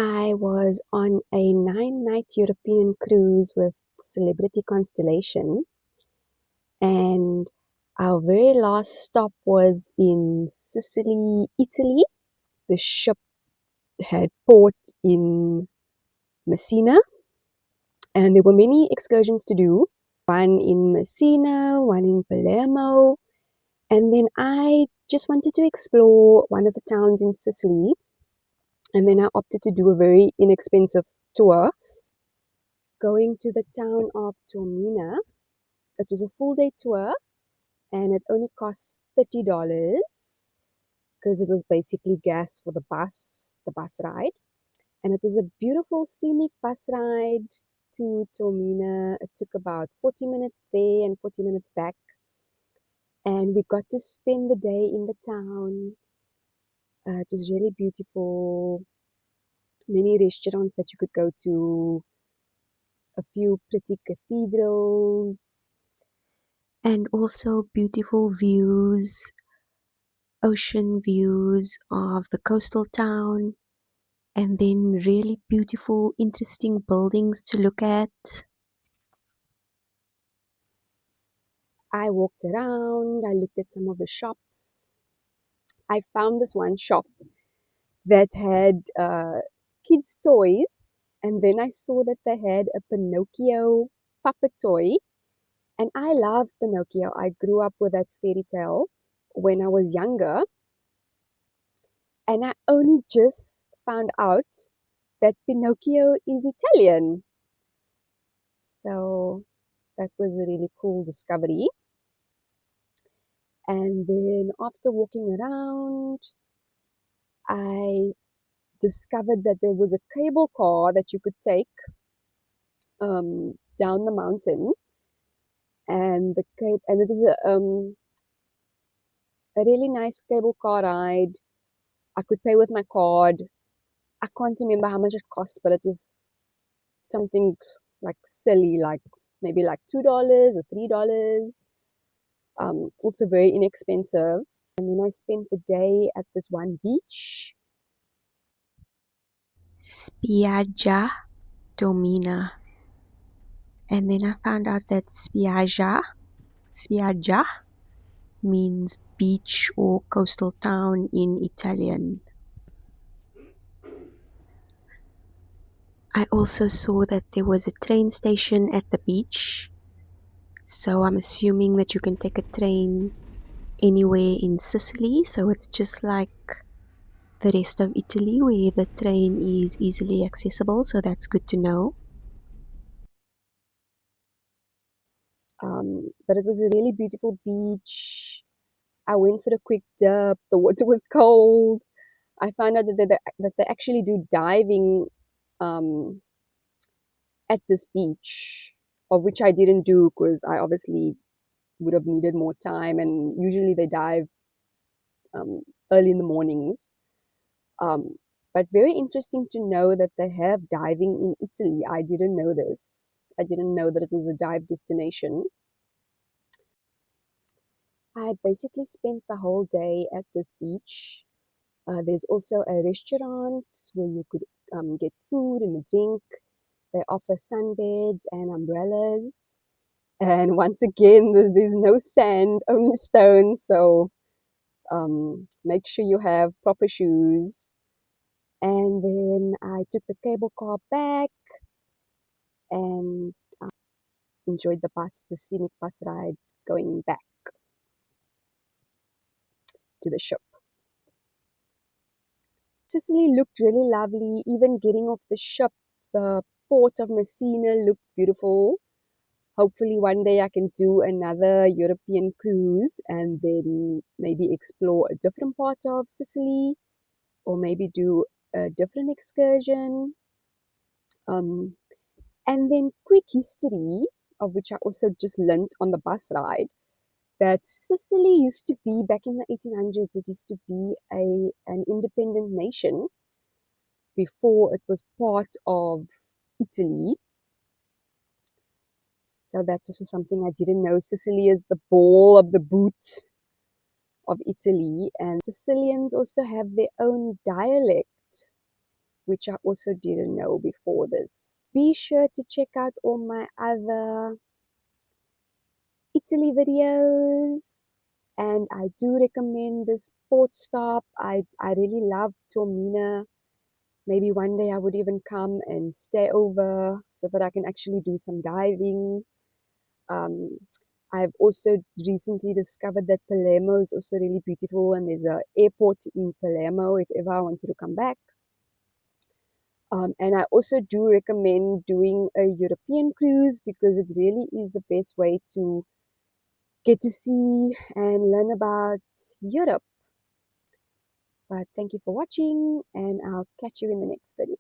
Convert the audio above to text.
I was on a 9-night European cruise with Celebrity Constellation, and our very last stop was in Sicily, Italy. The ship had port in Messina, and there were many excursions to do. One in Messina, one in Palermo, and then I just wanted to explore one of the towns in Sicily, and then I opted to do a very inexpensive tour going to the town of Taormina. It was a full day tour and it only cost $30 because it was basically gas for the bus ride. And it was a beautiful scenic bus ride to Taormina. It took about 40 minutes there and 40 minutes back. And we got to spend the day in the town. It was really beautiful. Many restaurants that you could go to, a few pretty cathedrals, and also beautiful views, ocean views of the coastal town, and then really beautiful, interesting buildings to look at. I walked around, I looked at some of the shops. I found this one shop that had kids' toys, and then I saw that they had a Pinocchio puppet toy. And I love Pinocchio. I grew up with that fairy tale when I was younger, and I only just found out that Pinocchio is Italian. So that was a really cool discovery. And then after walking around, I discovered that there was a cable car that you could take down the mountain, and it was a really nice cable car ride. I could pay with my card. I can't remember how much it cost, but it was something like silly, like maybe like $2 or $3. Also very inexpensive. And then I spent the day at this one beach, Spiaggia Taormina. And then I found out that Spiaggia means beach or coastal town in Italian. I also saw that there was a train station at the beach, so I'm assuming that you can take a train anywhere in Sicily, so it's just like the rest of Italy where the train is easily accessible, so that's good to know. But it was a really beautiful beach. I went for a quick dip. The water was cold. I found out that they actually do diving um, at this beach, of which I didn't do because I obviously would have needed more time. And usually they dive um, early in the mornings. Um, but very interesting to know that they have diving in Italy. I didn't know this. I didn't know that it was a dive destination. I basically spent the whole day at this beach. There's also a restaurant where you could get food and a drink. They offer sunbeds and umbrellas. And once again, there's no sand, only stone. So make sure you have proper shoes. And then I took the cable car back and enjoyed the scenic bus ride going back to the ship. Sicily looked really lovely. Even getting off the ship, the port of Messina looked beautiful. Hopefully, one day I can do another European cruise and then maybe explore a different part of Sicily or maybe do a different excursion. Um, and then, quick history, of which I also just learnt on the bus ride, that Sicily used to be, back in the 1800s, it used to be an independent nation before it was part of Italy. So that's also something I didn't know. Sicily is the ball of the boot of Italy, and Sicilians also have their own dialect, which I also didn't know before this. Be sure to check out all my other Italy videos, and I do recommend this port stop. I really love Taormina. Maybe one day I would even come and stay over so that I can actually do some diving. Um, I've also recently discovered that Palermo is also really beautiful, and there's an airport in Palermo if ever I wanted to come back. And I also do recommend doing a European cruise because it really is the best way to get to see and learn about Europe. But thank you for watching, and I'll catch you in the next video.